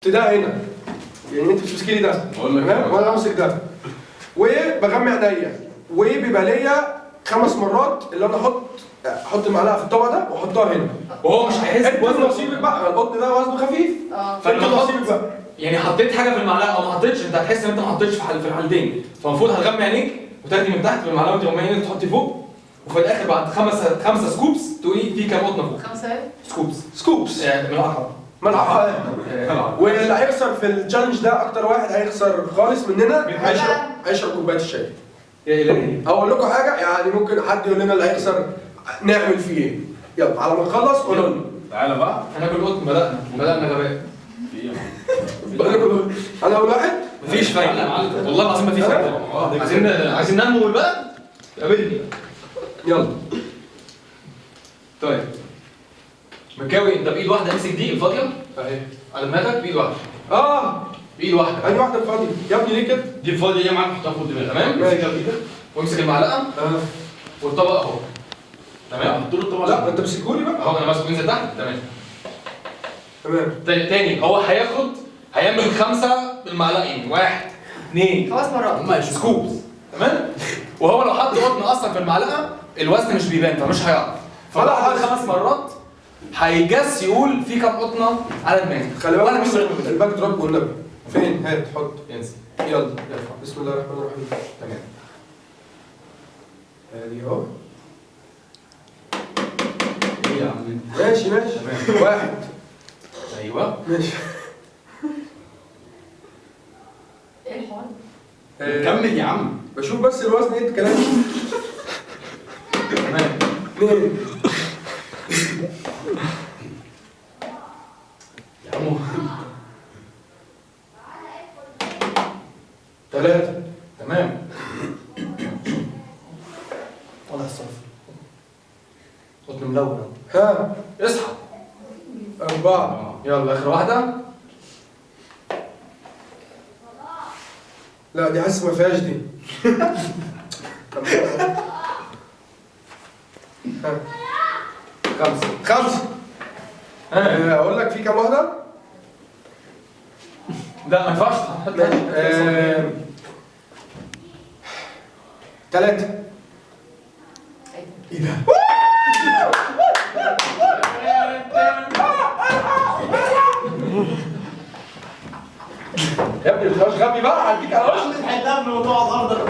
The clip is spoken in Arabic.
ده هنا يعني انت بتمسكي لي ده تمام وانا امسك ده وبغمي عينيا وبيبقى ليا 5 مرات اللي انا احط المعلقه في الطبق ده واحطها هنا وهو مش هيحس انت نصيبك بقى القطن ده وزنه خفيف فانت نصيبك بقى يعني حطيت حاجه في المعلقه او ما حطيتش انت هتحس ان انت ما حطيتش في الحالتين فالمفروض هتغمي عينيك وتاخدي من تحت بالمعلقه وانت غمي عينيك تحطي فوق وفي الاخر بعد 5 سكوبس تقولي في كام قطنه فوق 5 سكوبس يعني ملعقه واللي هيخسر في التشالنج ده اكتر واحد هيخسر خالص مننا هيشرب كوبايه الشاي. يا الهي اقول لكم حاجه يعني ممكن حد يقول لنا اللي هيخسر نعمل فيه ايه؟ يلا على ما نخلص قولوا لنا. تعالى بقى هناكل قطن بدأنا غباء. انا اول واحد مفيش فايده والله العظيم مفيش فايده عايزين ننمو البلد قابلني يلا. طيب مكاوي انت بايد واحده امسك دي الفاضيه اهي على دماغك بايد واحده بايد واحده اي واحده فاضيه يا ابني ليه كده؟ دي الفاضيه دي معاك حطها فوق دماغك تمام امسكها بايدك وامسك المعلقه والطبق اهو تمام حط له الطبق لا انت امسكهولي بقى اهو انا ماسكه ينزل تحت تمام تمام تاني هو هيعمل 5 بالمعلقين 1 2 5 مرات سكوبس تمام وهو لو حط قطن اصلا في المعلقه الوزن مش بيبان فمش هيعرف فبعد 5 مرات هيجس يقول في كام قطنه على دماغي خلي بالك بس الباك دروب والنبي فين؟ هات حط ينزل يلا بسم الله الرحمن الرحيم تمام ادي اهو ايه يا عم انت؟ ماشي تمام. واحد ايوه ماشي ايه الحوار؟ كمل يا عم بشوف بس الوزن ايه الكلام تمام 2 يا عمو 3 تمام طلع الصفر قطن ملون ها اصحى 4 يلا اخر واحده لا دي حاسس ما فيهاش دي ها 5 اقول لك في كام واحده؟ لا ما ينفعش تحط 3 ايه ده؟ يا ابني ما تبقاش غبي بقى هديك على وشك هيتقابلوا وتقعد ارض